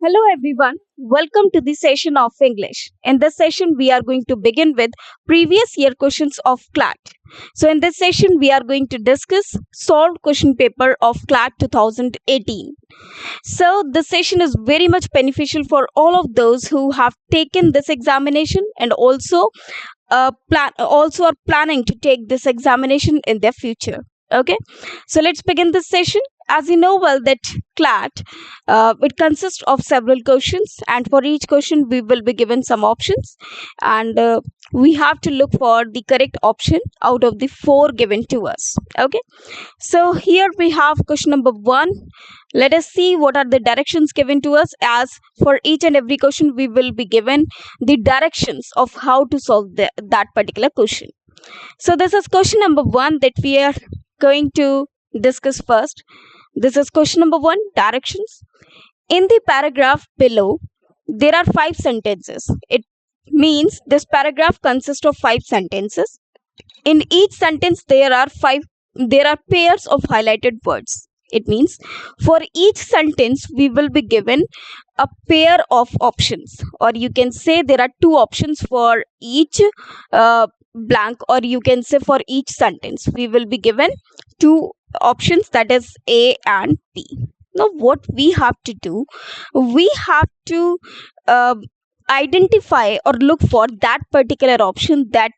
Hello everyone, welcome to the session of English. In this session, we are going to begin with previous year questions of CLAT. So, in this session, we are going to discuss solved question paper of CLAT 2018. So, this session is very much beneficial for all of those who have taken this examination and also are planning to take this examination in their future. Okay, so let's begin this session. As you know well that CLAT, it consists of several questions, and for each question we will be given some options, and we have to look for the correct option out of the four given to us. Okay, so here we have question number 1. Let us see what are the directions given to us. As for each and every question we will be given the directions of how to solve that particular question. So this is question number 1 that we are going to discuss first. This is question number 1, directions. In the paragraph below, there are 5 sentences. It means this paragraph consists of 5 sentences. In each sentence, there are pairs of highlighted words. It means for each sentence, we will be given a pair of options, or you can say there are 2 options for each blank, or you can say for each sentence we will be given 2 options, that is A and B. Now what we have to do, we have to identify or look for that particular option that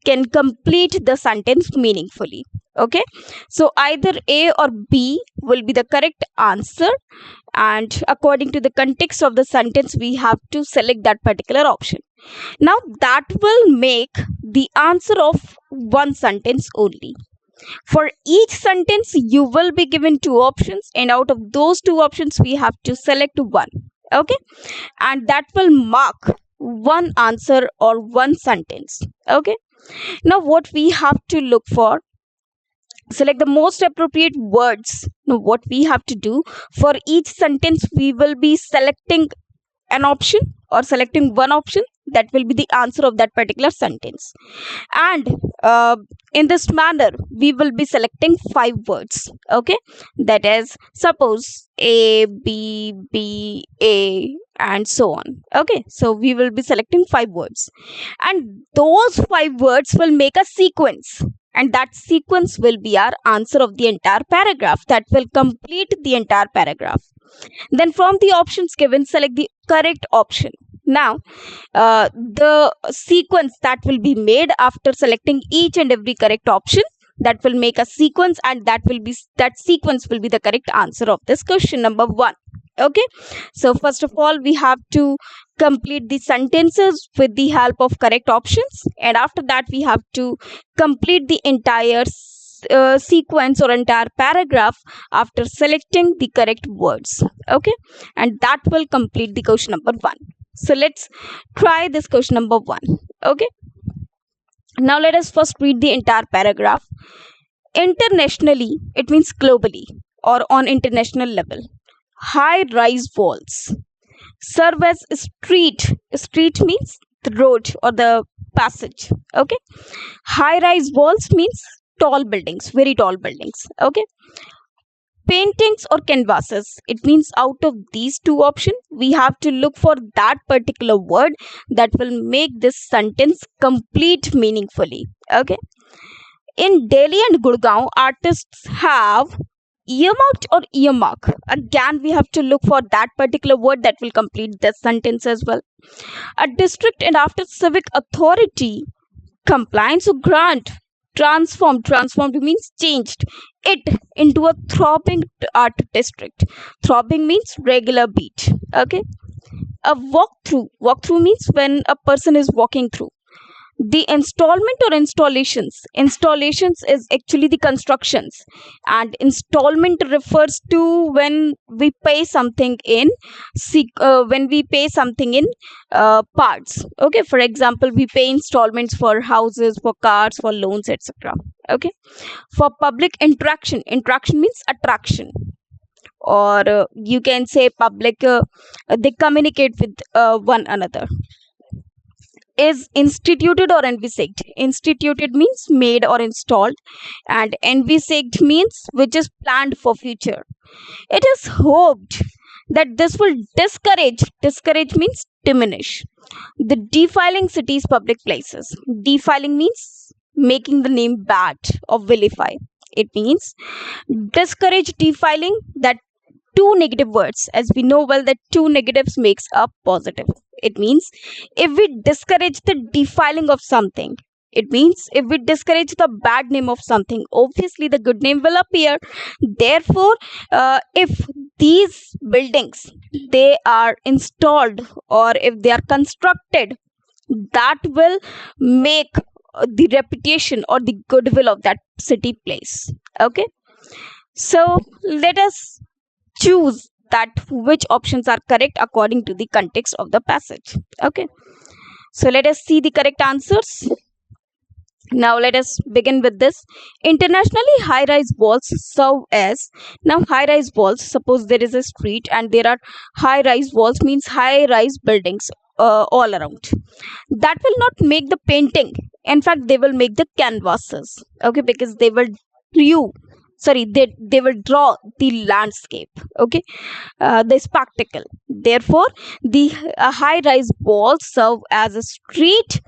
can complete the sentence meaningfully. Okay, so either A or B will be the correct answer, and according to the context of the sentence we have to select that particular option. Now that will make the answer of one sentence only. For each sentence you will be given 2 options, and out of those 2 options we have to select one. Okay, and that will mark one answer or one sentence. Okay, now what we have to look for, select the most appropriate words. Now what we have to do, for each sentence we will be selecting an option or selecting one option that will be the answer of that particular sentence, and in this manner we will be selecting 5 words. Okay, that is, suppose A, B, B, A, and so on. Okay, so we will be selecting 5 words, and those 5 words will make a sequence, and that sequence will be our answer of the entire paragraph, that will complete the entire paragraph. Then from the options given, select the correct option. Now the sequence that will be made after selecting each and every correct option, that will make a sequence, and that sequence will be the correct answer of this question number 1. Okay, so first of all we have to complete the sentences with the help of correct options, and after that we have to complete the entire sequence or entire paragraph after selecting the correct words. Okay, and that will complete the question number 1. So let's try this question number 1. Okay, now let us first read the entire paragraph. Internationally, it means globally or on international level, high rise walls serve as street means the road or the passage. Okay, high rise walls means tall buildings, very tall buildings. Okay, paintings or canvases, it means out of these 2 options we have to look for that particular word that will make this sentence complete meaningfully. Okay, in Delhi and Gurgaon, artists have earmarked or earmark. Again we have to look for that particular word that will complete this sentence as well. A district, and after civic authority compliance or grant, transformed means changed it into a throbbing art district. Throbbing means regular beat. Okay, a walkthrough means when a person is walking through. The installment or installations is actually the constructions, and installment refers to when we pay something in parts. Okay, for example, we pay installments for houses, for cars, for loans, etc. Okay, for public interaction means attraction, or you can say public, they communicate with one another. Is instituted or envisaged. Instituted means made or installed, and envisaged means which is planned for future. It is hoped that this will discourage means diminish the defiling cities public places. Defiling means making the name bad or vilify. It means discourage defiling, that two negative words, as we know well that two negatives makes a positive. It means if we discourage the defiling of something, it means if we discourage the bad name of something, obviously the good name will appear. Therefore, if these buildings they are installed or if they are constructed, that will make the reputation or the goodwill of that city place. Okay, so let us choose that which options are correct according to the context of the passage. Okay, so let us see the correct answers. Now let us begin with this. Internationally high-rise walls serve as, now high-rise walls, suppose there is a street and there are high-rise walls, means high-rise buildings all around. That will not make the painting. In fact, they will make the canvases. Okay, because they will they will draw the landscape. Okay, the spectacle. Therefore, the high-rise walls serve as a street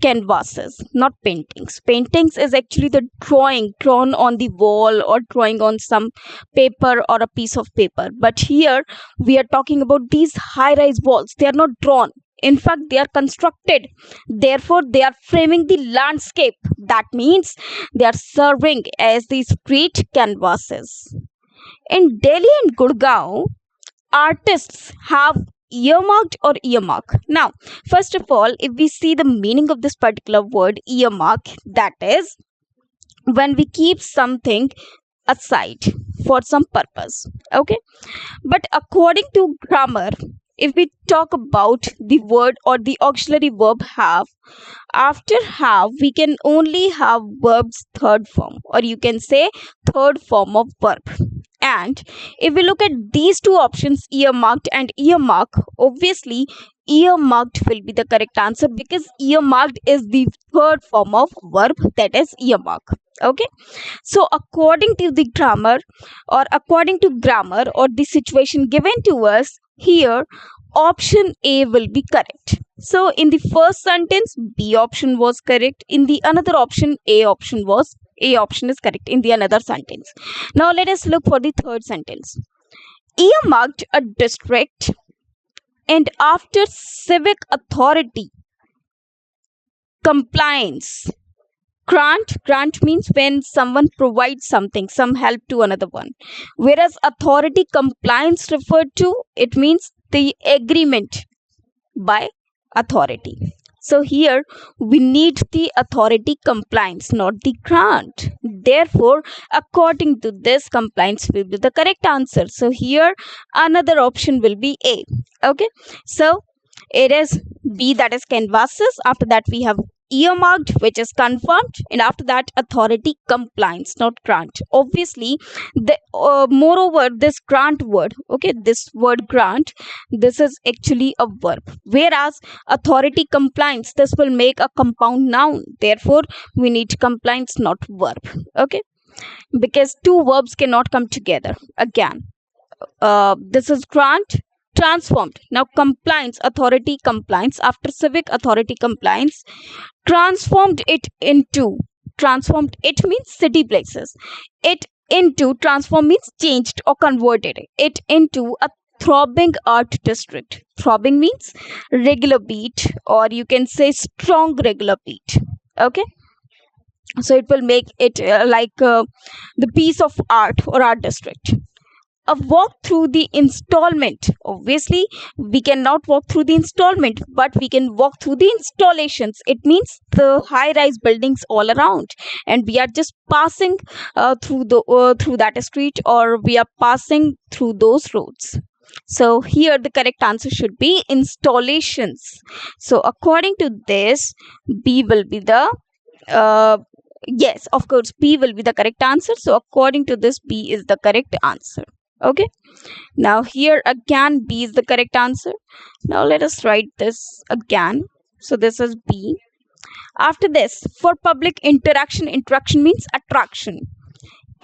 canvases, not paintings. Paintings is actually the drawing drawn on the wall or drawing on some paper or a piece of paper. But here we are talking about these high-rise walls. They are not drawn. In fact, they are constructed. Therefore, they are framing the landscape. That means they are serving as the street canvases. In Delhi and Gurgaon, artists have earmarked or earmark. Now, first of all, if we see the meaning of this particular word earmark, that is when we keep something aside for some purpose. Okay, but according to grammar, if we talk about the word or the auxiliary verb have, after have we can only have verbs third form, or you can say third form of verb. And if we look at these two options, earmarked and earmark, obviously earmarked will be the correct answer because earmarked is the third form of verb, that is earmark. Okay, so according to the grammar or the situation given to us here, option A will be correct. So in the first sentence, B option was correct. In the another option, A option is correct in the another sentence. Now let us look for the third sentence. Earmarked a district, and after civic authority compliance. Grant means when someone provides something, some help to another one. Whereas authority compliance referred to, it means the agreement by authority. So here we need the authority compliance, not the grant. Therefore, according to this, compliance will be the correct answer. So here another option will be A. Okay, so it is B, that is canvases. After that we have earmarked, which is confirmed, and after that authority compliance, not grant. Obviously, the moreover this grant word, okay, this word grant, this is actually a verb, whereas authority compliance, this will make a compound noun. Therefore, we need compliance, not verb. Okay, because two verbs cannot come together. Again, this is grant transformed. Now compliance, authority compliance, after civic authority compliance, transformed it means city places. It into, transform means changed or converted it into a throbbing art district. Throbbing means regular beat, or you can say strong regular beat. Okay, so it will make it the piece of art or art district. A walk through the installment. Obviously, we cannot walk through the installment, but we can walk through the installations. It means the high-rise buildings all around, and we are just passing through that street, or we are passing through those roads. So here the correct answer should be installations. So according to this, B will be the yes, of course, B will be the correct answer. So according to this, B is the correct answer. Okay, now here again B is the correct answer. Now let us write this again. So this is B. After this, for public interaction means attraction,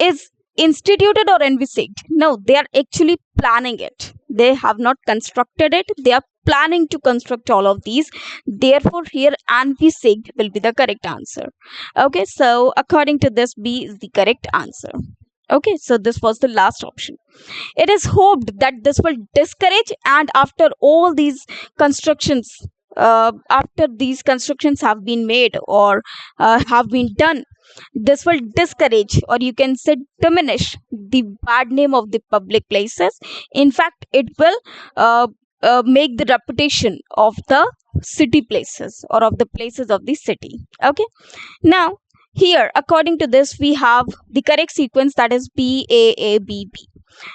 is instituted or envisaged? No, they are actually planning it. They have not constructed it. They are planning to construct all of these. Therefore, here envisaged will be the correct answer. Okay, so according to this, B is the correct answer. Okay, so this was the last option. It is hoped that this will discourage, and after all these constructions, after these constructions have been made or have been done, this will discourage, or you can say diminish, the bad name of the public places. In fact, it will make the reputation of the city places or of the places of the city. Okay, now here according to this we have the correct sequence, that is B A A B B.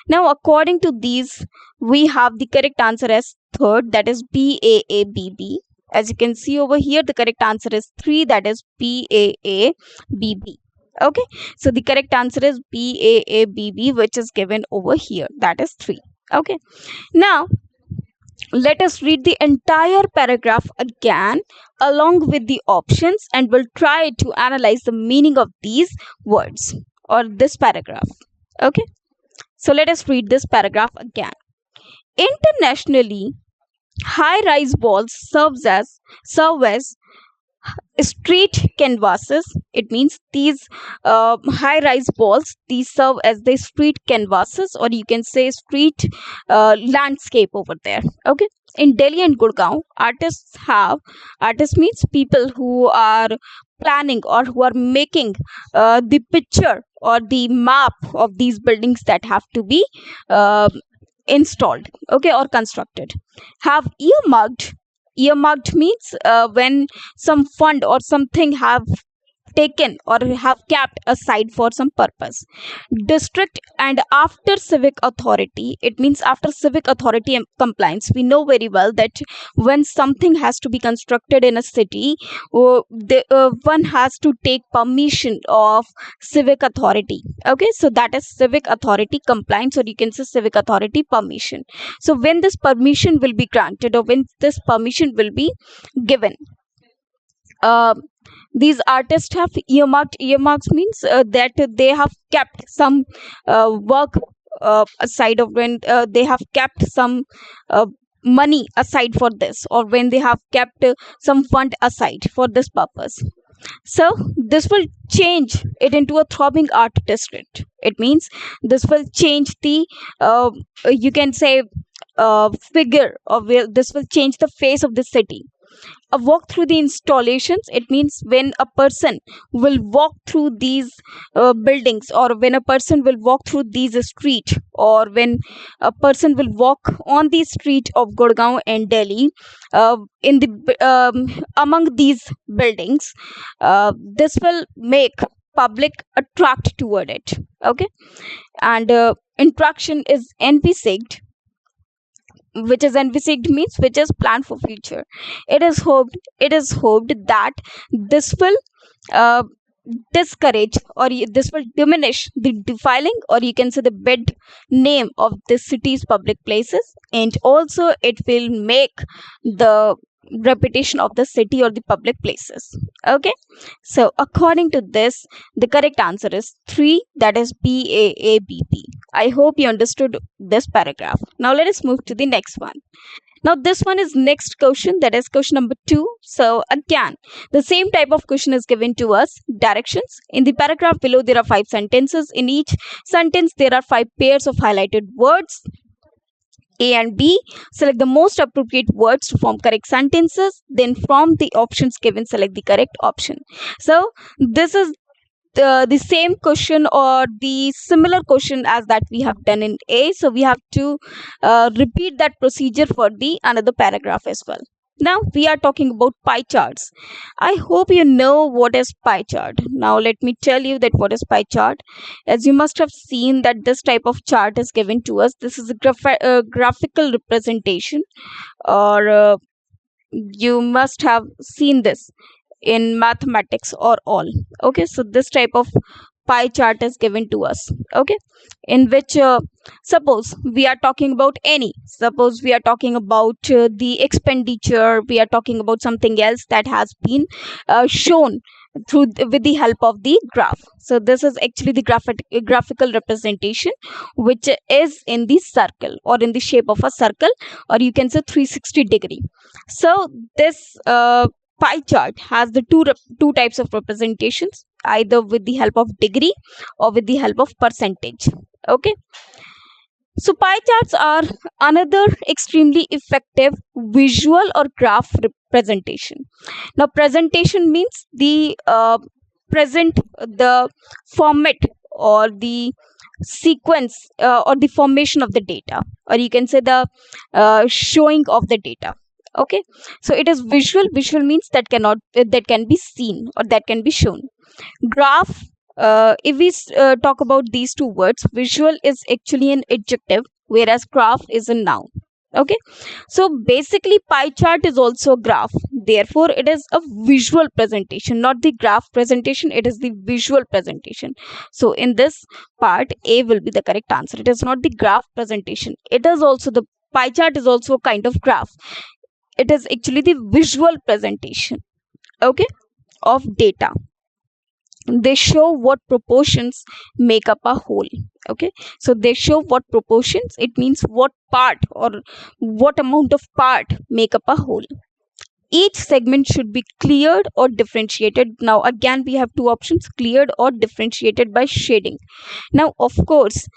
Now according to these we have the correct answer as third, that is B A A B B. As you can see over here, the correct answer is 3, that is B A A B B. Okay, so the correct answer is B A A B B, which is given over here, that is 3. Okay, now let us read the entire paragraph again along with the options, and we'll try to analyze the meaning of these words or this paragraph. Okay, so let us read this paragraph again. Internationally, high-rise walls serve as street canvases. It means these high-rise walls, these serve as the street canvases, or you can say street landscape over there. Okay, in Delhi and Gurgaon, artists means people who are planning or who are making the picture or the map of these buildings that have to be installed, okay, or constructed, have earmarked means when some fund or something have taken or have kept aside for some purpose. District and after civic authority, it means after civic authority compliance. We know very well that when something has to be constructed in a city, one has to take permission of civic authority. Okay, so that is civic authority compliance, or you can say civic authority permission. So when this permission will be granted or when this permission will be given, these artists have earmarks means that they have kept some work aside, of when they have kept some money aside for this, or when they have kept some fund aside for this purpose. So this will change it into a throbbing art district. It means this will change the you can say figure, or this will change the face of the city. A walk through the installations, it means when a person will walk through these buildings, or when a person will walk through these street, or when a person will walk on the street of Gurgaon and Delhi, in the among these buildings, this will make public attract toward it. Okay, and interaction is envisaged, which is envisaged means which is planned for future. It is hoped that this will uh, discourage, or this will diminish the defiling, or you can say the bad name of the city's public places, and also it will make the reputation of the city or the public places. Okay, so according to this the correct answer is 3, that is BAABB. I hope you understood this paragraph. Now let us move to the next one. Now this one is next question, that is question number 2. So again, the same type of question is given to us. Directions. In the paragraph below there are 5 sentences. In each sentence there are 5 pairs of highlighted words, A and B. Select the most appropriate words to form correct sentences. Then from the options given, select the correct option. So this is the same question or the similar question as that we have done in A. So we have to repeat that procedure for the another paragraph as well. Now we are talking about pie charts. I hope you know what is pie chart. Now let me tell you that what is pie chart. As you must have seen that this type of chart is given to us. This is a graphical representation, or you must have seen this in mathematics or all. Okay, so this type of pie chart is given to us. Okay, in which suppose we are talking about suppose we are talking about the expenditure, we are talking about something else that has been shown with the help of the graph. So this is actually the graphical representation, which is in the circle or in the shape of a circle, or you can say 360-degree. So this pie chart has the two types of representations, either with the help of degree or with the help of percentage. Okay, so pie charts are another extremely effective visual or graph representation. Now, presentation means the present the format or the sequence or the formation of the data, or you can say the showing of the data. Okay, so it is visual. Visual means that can be seen or that can be shown. Graph, if we talk about these two words, visual is actually an adjective, whereas graph is a noun. Okay, so basically pie chart is also a graph, therefore it is a visual presentation, not the graph presentation, it is the visual presentation. So in this part, A will be the correct answer. It is not the graph presentation, it is also the pie chart is also a kind of graph. It is actually the visual presentation, okay, of data. They show what proportions make up a whole. Okay, so they show what proportions, it means what part or what amount of part make up a whole. Each segment should be cleared or differentiated. Now again we have two options, cleared or differentiated by shading. Now of course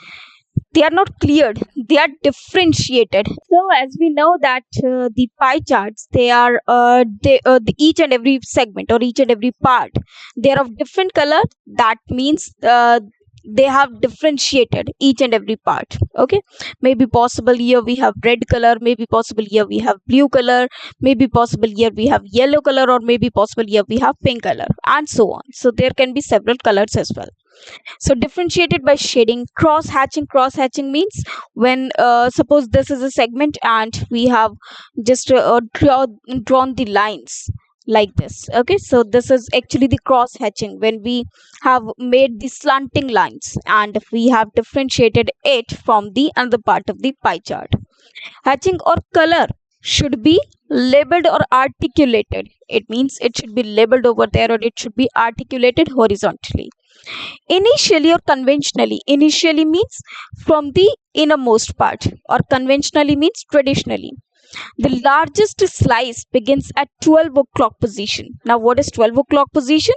they are not cleared, they are differentiated. So as we know that the pie charts, each and every segment or each and every part, they are of different color. That means they have differentiated each and every part. Okay, maybe possible here we have red color, maybe possible here we have blue color, maybe possible here we have yellow color, or maybe possible here we have pink color, and so on. So there can be several colors as well. So differentiated by shading. Cross hatching means when suppose this is a segment and we have just drawn the lines like this. Okay, so this is actually the cross hatching, when we have made the slanting lines and we have differentiated it from the another part of the pie chart. Hatching or color should be labeled or articulated. It means it should be labeled over there, or it should be articulated horizontally. Initially or conventionally. Initially means from the innermost part, or conventionally means traditionally. The largest slice begins at 12 o'clock position. Now what is 12 o'clock position?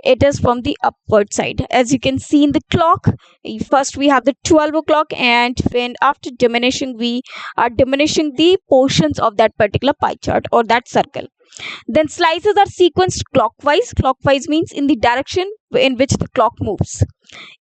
It is from the upward side. As you can see in the clock, first we have the 12 o'clock, and when after diminishing, we are diminishing the portions of that particular pie chart or that circle. Then slices are sequenced clockwise. Clockwise means in the direction in which the clock moves.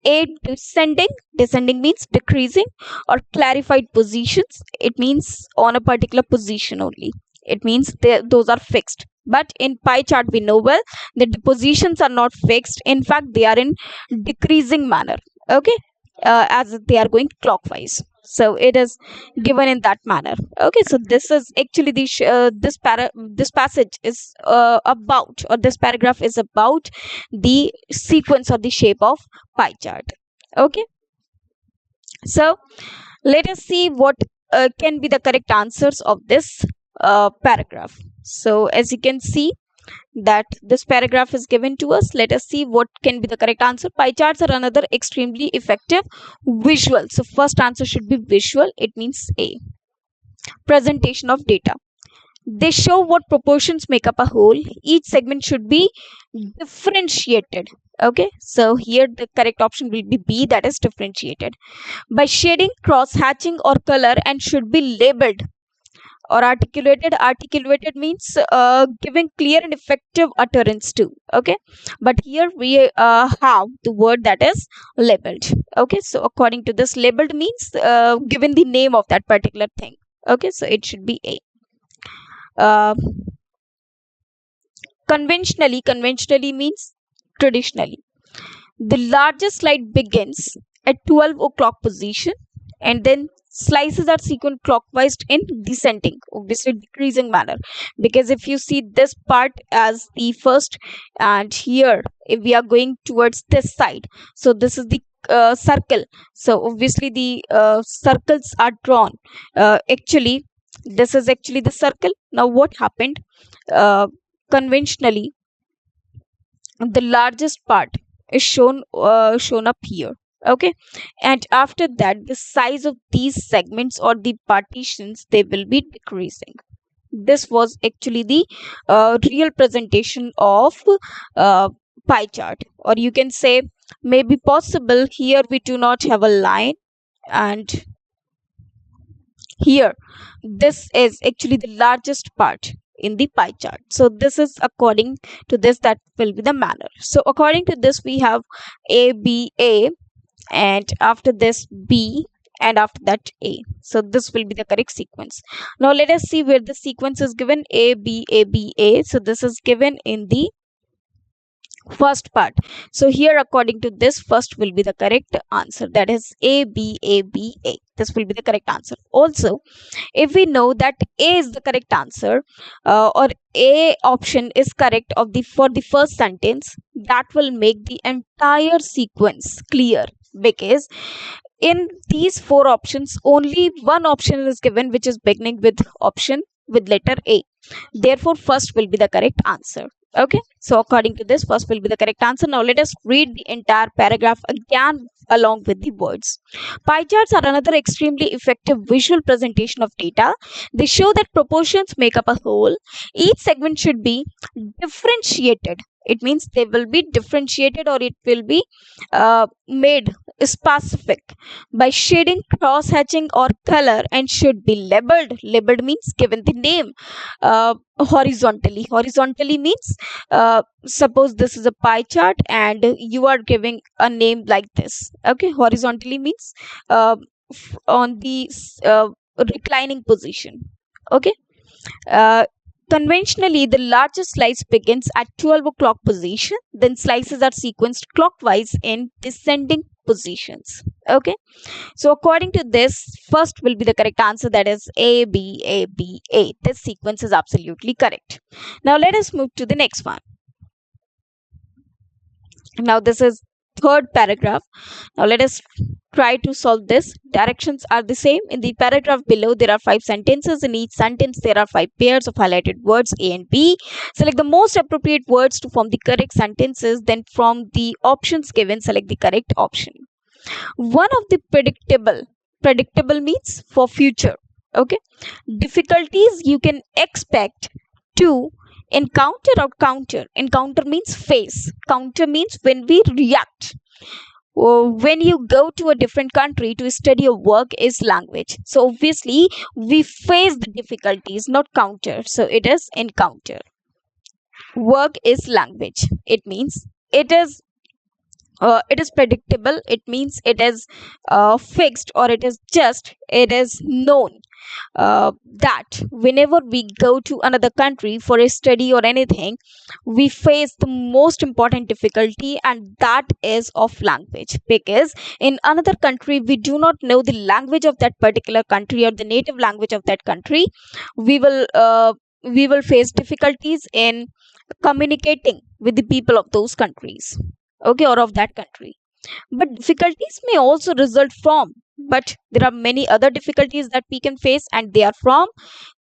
A descending means decreasing, or clarified positions, it means on a particular position only. It means those are fixed. But in pie chart we know well that the positions are not fixed. In fact, they are in decreasing manner. Okay, as they are going clockwise. So it is given in that manner. Okay, so this is actually this passage is about, or this paragraph is about the sequence or the shape of pie chart. Okay, so let us see what can be the correct answers of this paragraph. So as you can see that this paragraph is given to us, let us see what can be the correct answer. Pie charts are another extremely effective visual. So first answer should be visual. It means A. Presentation of data. They show what proportions make up a whole. Each segment should be differentiated. Okay, so here the correct option will be B, that is differentiated by shading, cross hatching, or color, and should be labeled or articulated. Articulated means giving clear and effective utterance to. Okay, but here we have the word that is labeled. Okay, so according to this, labeled means given the name of that particular thing. Okay, so it should be A. Conventionally means traditionally. The largest slide begins at 12 o'clock position, and then slices are sequenced clockwise in descending, obviously decreasing manner, because if you see this part as the first, and here if we are going towards this side, so this is the circle, so obviously the circles are drawn. Actually this is actually the circle. Now what happened, conventionally the largest part is shown up here. Okay, and after that the size of these segments or the partitions, they will be decreasing. This was actually the real presentation of uh, pie chart, or you can say maybe possible here we do not have a line, and here this is actually the largest part in the pie chart. So this is according to this, that will be the manner. So according to this we have A, and after this B, and after that A. So this will be the correct sequence. Now let us see where the sequence is given. A. So this is given in the first part. So here according to this, first will be the correct answer, that is A. This will be the correct answer. Also, if we know that A is the correct answer, or A option is correct of the for the first sentence, that will make the entire sequence clear, because in these four options only one option is given which is beginning with option with letter A. Therefore first will be the correct answer. Okay, so according to this, first will be the correct answer. Now let us read the entire paragraph again along with the words. Pie charts are another extremely effective visual presentation of data. They show that proportions make up a whole. Each segment should be differentiated. It means they will be differentiated, or it will be made specific by shading, cross hatching, or color, and should be labeled. Labeled means given the name. Horizontally. Horizontally means suppose this is a pie chart and you are giving a name like this. Okay, horizontally means on the reclining position. Okay. uh, Conventionally, the largest slice begins at 12 o'clock position, then slices are sequenced clockwise in descending positions. Okay, so according to this, first will be the correct answer, that is A. This sequence is absolutely correct. Now let us move to the next one. Now this is third paragraph. Now let us try to solve this. Directions are the same. In the paragraph below, there are 5 sentences. In each sentence, there are 5 pairs of highlighted words A and B. Select the most appropriate words to form the correct sentences. Then from the options given, select the correct option. One of the predictable means for future. Okay, difficulties you can expect to encounter or counter. Encounter means face, counter means when we react. When you go to a different country to study or work is language. So obviously we face the difficulties, not counter. So it is encounter. Work is language. It means it is predictable. It means it is fixed, or it is known that whenever we go to another country for a study or anything, we face the most important difficulty, and that is of language, because in another country we do not know the language of that particular country or the native language of that country. We will face difficulties in communicating with the people of those countries, okay, or of that country. But difficulties may also result from, but there are many other difficulties that we can face, and they are from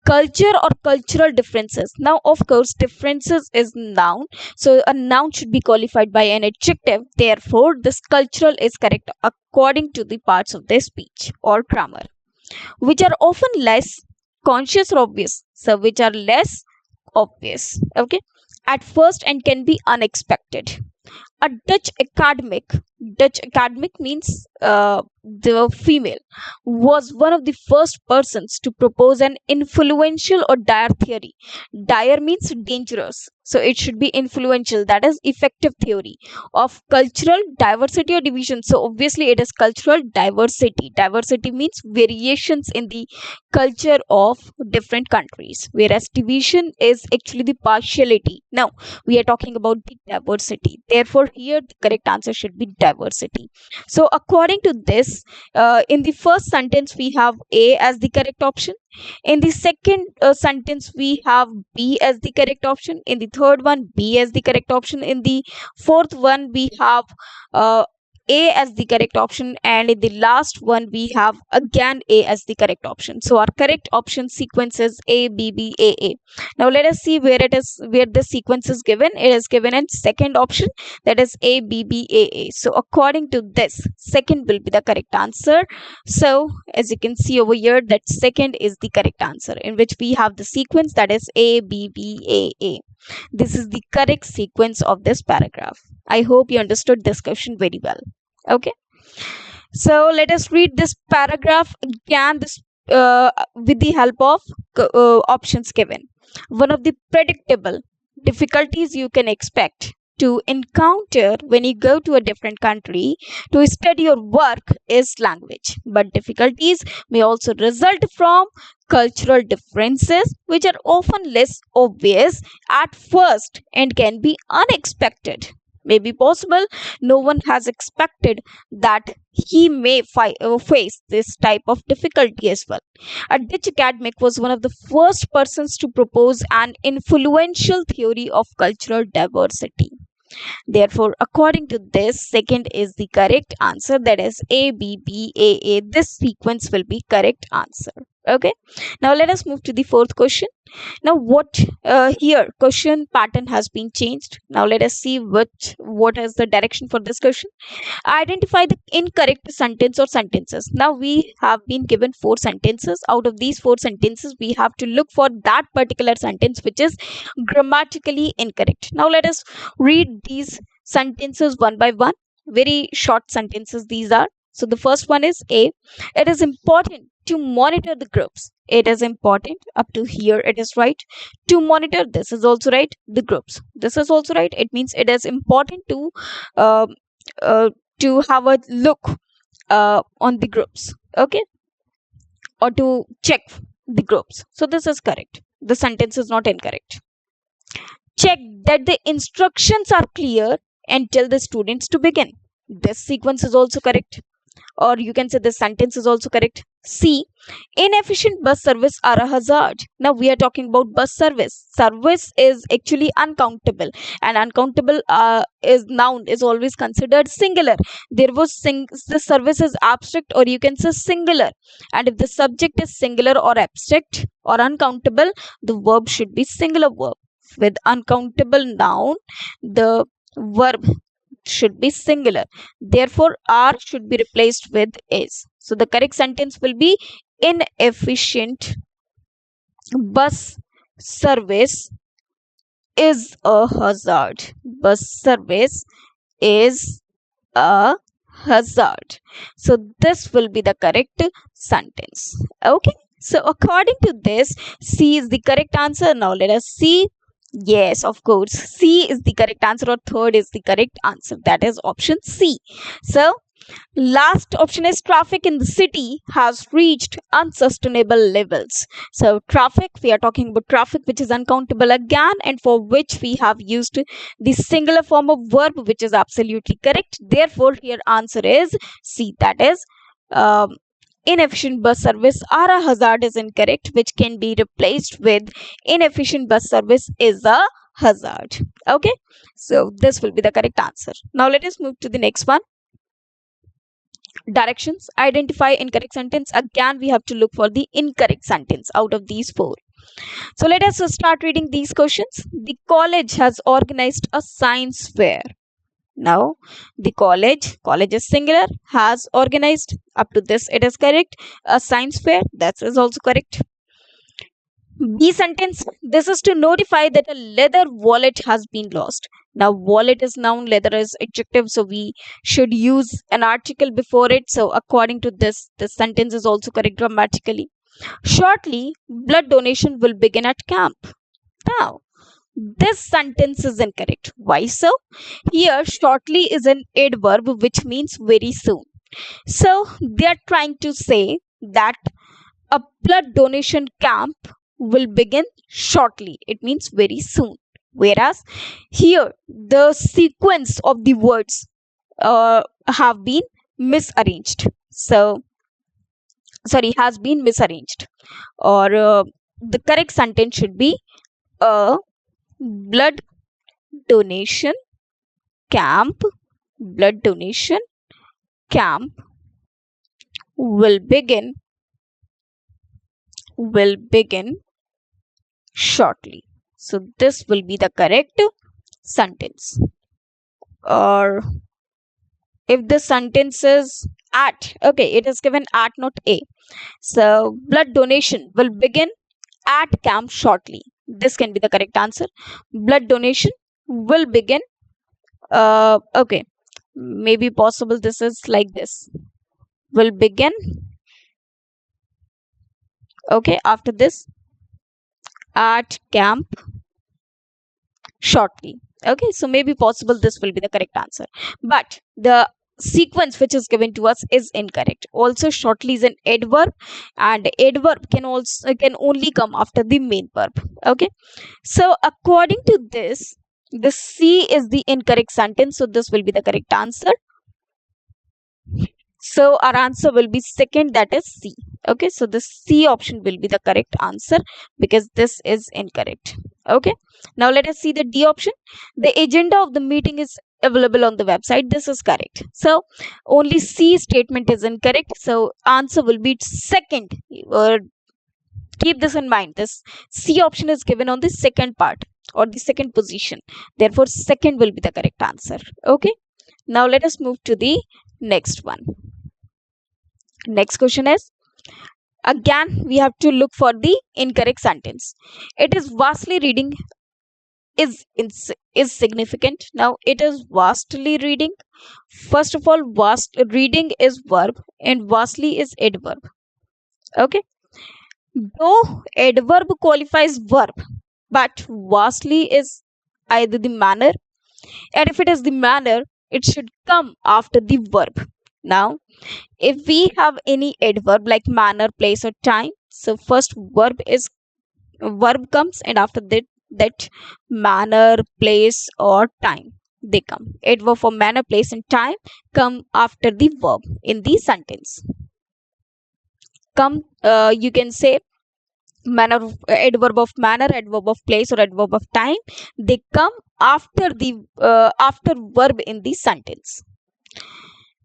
culture or cultural differences. Now of course differences is noun, so a noun should be qualified by an adjective. Therefore this cultural is correct according to the parts of the speech or grammar, which are often less conscious or obvious. So which are less obvious, okay, at first, and can be unexpected. A Dutch academic means the female, was one of the first persons to propose an influential or dire theory. Dire means dangerous, so it should be influential, that is effective theory of cultural diversity or division. So obviously it is cultural diversity. Diversity means variations in the culture of different countries, whereas division is actually the partiality. Now we are talking about the diversity. Therefore here the correct answer should be diversity. So according to this, in the first sentence we have A as the correct option. In the second sentence we have B as the correct option. In the third one, B as the correct option. In the fourth one we have A as the correct option, and in the last one we have again A as the correct option. So our correct option sequence is A, B, B, A, A. Now let us see where it is, where the sequence is given. It is given in second option, that is A, B, B, A, A. So according to this, second will be the correct answer. So as you can see over here, that second is the correct answer, in which we have the sequence that is A, B, B, A, A. This is the correct sequence of this paragraph. I hope you understood this question very well. Okay. So let us read this paragraph again, with the help of options given. One of the predictable difficulties you can expect to encounter when you go to a different country to study or work is language. But difficulties may also result from cultural differences, which are often less obvious at first and can be unexpected. May be possible no one has expected that he may face this type of difficulty as well. A Dutch academic was one of the first persons to propose an influential theory of cultural diversity. Therefore, according to this, second is the correct answer, that is A, B, B, A, A. This sequence will be correct answer. Okay. Now let us move to the fourth question. Now what here question pattern has been changed. Now let us see what is the direction for this question. Identify the incorrect sentence or sentences. Now we have been given 4 sentences. Out of these 4 sentences, we have to look for that particular sentence which is grammatically incorrect. Now let us read these sentences one by one. Very short sentences these are. So the first one is A. It is important to monitor the groups. It is important. Up to here it is right. To monitor, this is also right. The groups, this is also right. It means it is important to uh, have a look on the groups. Okay. Or to check the groups. So this is correct. The sentence is not incorrect. Check that the instructions are clear and tell the students to begin. This sequence is also correct. Or you can say this sentence is also correct. C. Inefficient bus service are a hazard. Now we are talking about bus service. Service is actually uncountable, and uncountable is noun is always considered singular. There was the service is abstract, or you can say singular. And if the subject is singular or abstract or uncountable, the verb should be singular verb. With uncountable noun, the verb should be singular. Therefore, are should be replaced with is. So the correct sentence will be inefficient bus service is a hazard. Bus service is a hazard. So this will be the correct sentence. Okay. So according to this, C is the correct answer. Now let us see. Yes, of course. C is the correct answer, or third is the correct answer. That is option C. So last option is traffic in the city has reached unsustainable levels. So traffic, we are talking about traffic which is uncountable again, and for which we have used the singular form of verb, which is absolutely correct. Therefore here answer is C, that is inefficient bus service are a hazard is incorrect, which can be replaced with inefficient bus service is a hazard. Okay. So this will be the correct answer. Now let us move to the next one. Directions. Identify incorrect sentence. Again we have to look for the incorrect sentence out of these 4. So let us start reading these questions. The college has organized a science fair. Now the college is singular, has organized. Up to this it is correct. A science fair, that is also correct. B sentence, this is to notify that a leather wallet has been lost. Now wallet is noun, leather is adjective, so we should use an article before it. So according to this sentence is also correct grammatically. Shortly blood donation will begin at camp. Now this sentence is incorrect. Why so? Here shortly is an adverb which means very soon. So they are trying to say that a blood donation camp will begin shortly. It means very soon. Whereas here the sequence of the words have been misarranged. So sorry, has been misarranged. Or the correct sentence should be a blood donation camp, blood donation camp will begin shortly. So this will be the correct sentence. Or if the sentence is at, okay, it is given at, not a. So blood donation will begin at camp shortly. This can be the correct answer. Blood donation will begin. Okay, maybe possible this is like this. Will begin. Okay, after this, at camp shortly. Okay, so maybe possible this will be the correct answer. But the sequence which is given to us is incorrect. Also, shortly is an adverb, and adverb can only come after the main verb. Okay, so according to this, the C is the incorrect sentence, so this will be the correct answer. So our answer will be second, that is C. Okay, so the C option will be the correct answer because this is incorrect. Okay, now let us see the D option. The agenda of the meeting is available on the website. This is correct. So only C statement is incorrect. So answer will be second. Keep this in mind. This C option is given on the second part or the second position. Therefore, second will be the correct answer. Okay, now let us move to the next one. Next question is, again we have to look for the incorrect sentence. It is vastly reading is significant. Now it is vastly reading. First of all, vast reading is verb and vastly is adverb. Okay, though adverb qualifies verb, but vastly is either the manner, and if it is the manner, it should come after the verb. Now if we have any adverb like manner, place, or time, so first verb comes, and after that manner, place, or time they come. Adverb for manner, place, and time come after the verb in the sentence. You can say manner, adverb of manner, adverb of place, or adverb of time. They come after the after verb in the sentence.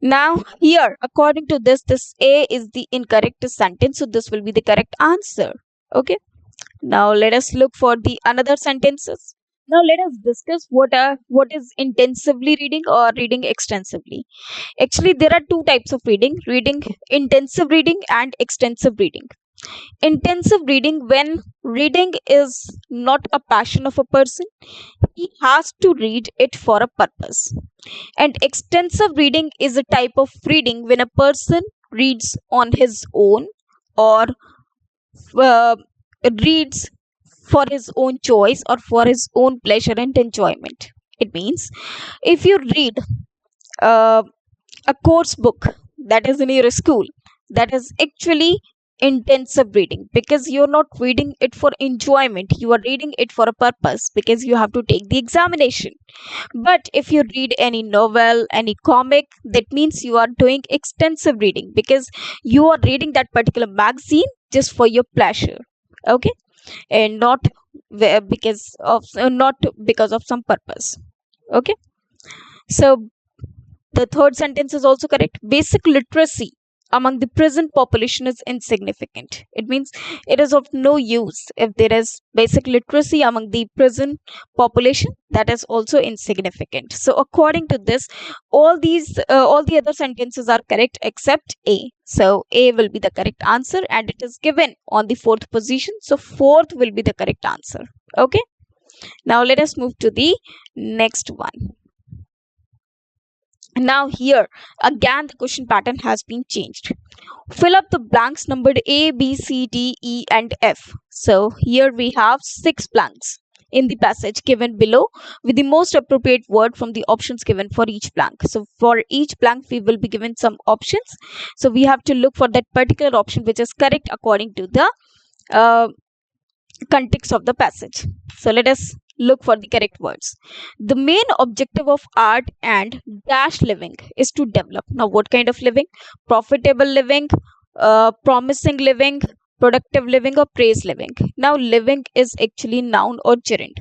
Now here, according to this A is the incorrect sentence, so this will be the correct answer. Okay, now let us look for the another sentences. Now let us discuss what is intensively reading or reading extensively. Actually, there are two types of reading: intensive reading and extensive reading. Intensive reading, when reading is not a passion of a person, he has to read it for a purpose. And extensive reading is a type of reading when a person reads on his own or uh, reads for his own choice or for his own pleasure and enjoyment. It means if you read uh, a course book that is in your school, that is actually intensive reading, because you're not reading it for enjoyment, you are reading it for a purpose because you have to take the examination. But if you read any novel, any comic, that means you are doing extensive reading because you are reading that particular magazine just for your pleasure. Okay, and not because of some purpose. Okay, so the third sentence is also correct. Basic literacy among the present population is insignificant. It means it is of no use if there is basic literacy among the present population. That is also insignificant. So according to this, all the other sentences are correct except A. So A will be the correct answer, and it is given on the fourth position. So fourth will be the correct answer. Okay. Now let us move to the next one. Now here again the question pattern has been changed. Fill up the blanks numbered A, B, C, D, E, and F. So here we have 6 blanks in the passage given below with the most appropriate word from the options given for each blank. So for each blank we will be given some options. So we have to look for that particular option which is correct according to the context of the passage. So let us look for the correct words. The main objective of art and dash living is to develop. Now what kind of living? Profitable living, promising living, productive living, or praise living. Now living is actually noun or gerund.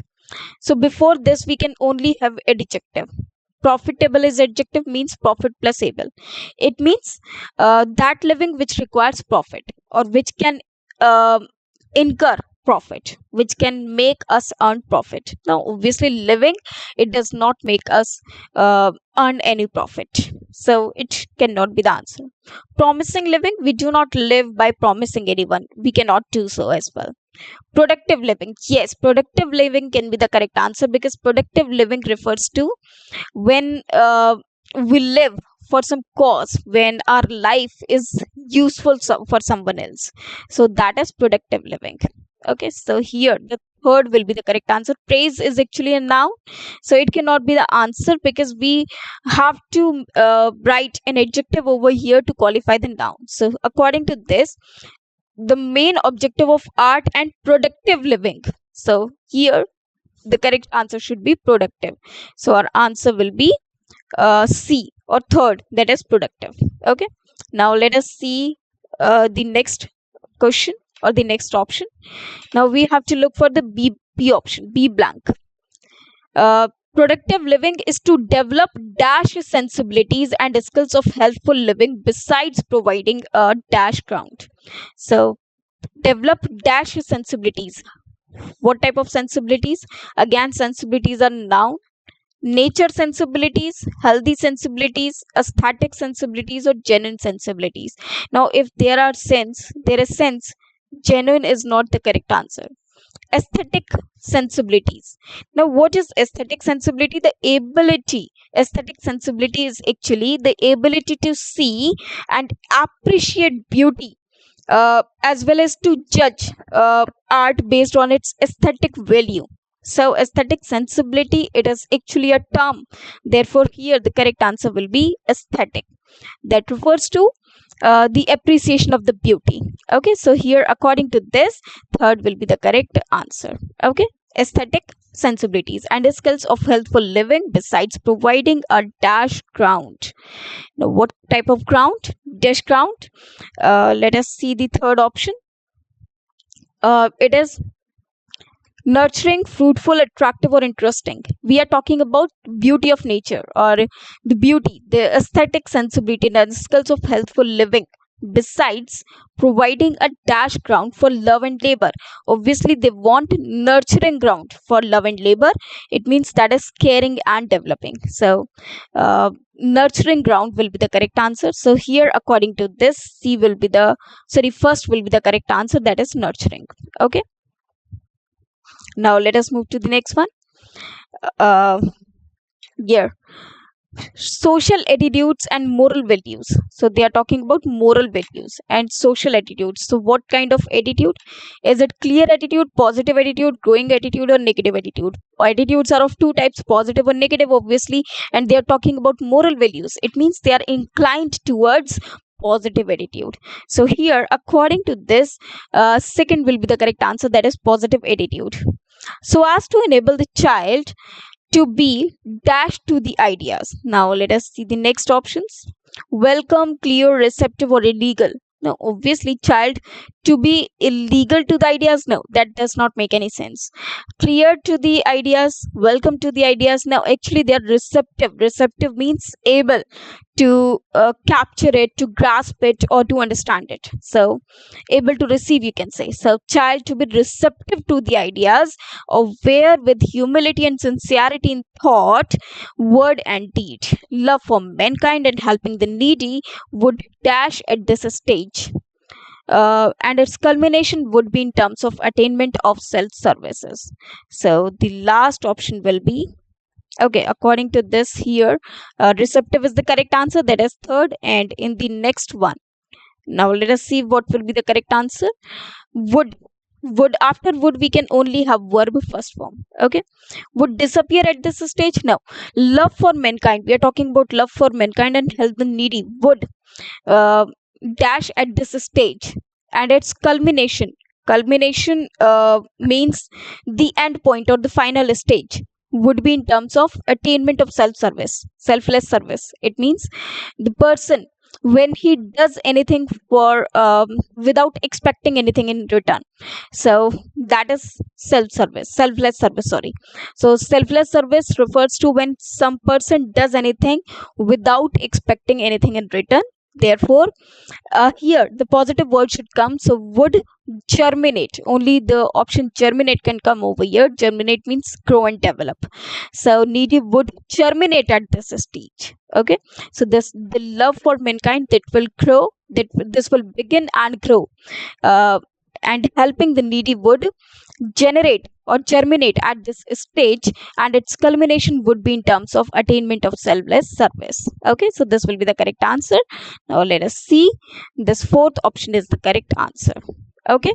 So before this we can only have adjective. Profitable is adjective, means profit plus able. It means that living which requires profit, or which can uh, incur profit, which can make us earn profit. Now obviously living, it does not make us earn any profit, so it cannot be the answer. Promising living, we do not live by promising anyone, we cannot do so as well. Productive living, yes, productive living can be the correct answer, because productive living refers to when we live for some cause, when our life is useful for someone else, so that is productive living. Okay, so here the third will be the correct answer. Praise is actually a noun, so it cannot be the answer, because we have to write an adjective over here to qualify the noun. So according to this, the main objective of art and productive living, so here the correct answer should be productive. So our answer will be C, or third, that is productive. Okay, now let us see the next question, or the next option. Now we have to look for the B option, B blank. Productive living is to develop dash sensibilities and skills of healthful living besides providing a dash ground. So develop dash sensibilities. What type of sensibilities? Again, sensibilities are noun. Nature sensibilities, healthy sensibilities, aesthetic sensibilities, or genuine sensibilities. Now if there is sense, genuine is not the correct answer. Aesthetic sensibilities. Now what is aesthetic sensibility? The ability, aesthetic sensibility is actually the ability to see and appreciate beauty, as well as to judge art based on its aesthetic value. So aesthetic sensibility, it is actually a term, therefore here the correct answer will be aesthetic. That refers to the appreciation of the beauty. Okay, so here according to this, third will be the correct answer. Okay, aesthetic sensibilities and skills of healthful living besides providing a dash ground. Now what type of ground? Dash ground. Let us see the third option. It is nurturing, fruitful, attractive, or interesting. We are talking about beauty of nature, or the beauty, the aesthetic sensibility and skills of healthful living besides providing a dash ground for love and labor. Obviously they want nurturing ground for love and labor, it means that is caring and developing. So nurturing ground will be the correct answer. So here according to this, C will be the, sorry, first will be the correct answer, that is nurturing. Okay, now let us move to the next one. Here, social attitudes and moral values. So they are talking about moral values and social attitudes. So what kind of attitude? Is it clear attitude, positive attitude, growing attitude, or negative attitude? Attitudes are of two types, positive or negative, obviously, and they are talking about moral values. It means they are inclined towards positive attitude. So here according to this, second will be the correct answer, that is positive attitude. So as to enable the child to be dashed to the ideas. Now let us see the next options. Welcome, clear, receptive, or illegal. Now obviously child to be illegal to the ideas, no, that does not make any sense. Clear to the ideas, welcome to the ideas. Now actually they are receptive. Receptive means able to capture it, to grasp it, or to understand it. So able to receive, you can say. So child to be receptive to the ideas, aware with humility and sincerity in thought, word, and deed. Love for mankind and helping the needy would dash at this stage. And its culmination would be in terms of attainment of self services. So the last option will be, okay, according to this here, receptive is the correct answer, that is third. And in the next one, now let us see what will be the correct answer. Would, after would we can only have verb first form. Okay, would disappear at this stage. Now love for mankind, we are talking about love for mankind and help the needy, would dash at this stage. And its culmination, means the end point or the final stage, would be in terms of attainment of self service, selfless service. It means the person when he does anything for without expecting anything in return. So that is selfless service, sorry. So selfless service refers to when some person does anything without expecting anything in return. Therefore, here the positive word should come. So would germinate, only the option germinate can come over here. Germinate means grow and develop. So needy would germinate at this stage. Okay, so the love for mankind that will grow, that this will begin and grow, and helping the needy would generate or germinate at this stage, and its culmination would be in terms of attainment of selfless service. Okay, so this will be the correct answer. Now let us see, this fourth option is the correct answer. Okay,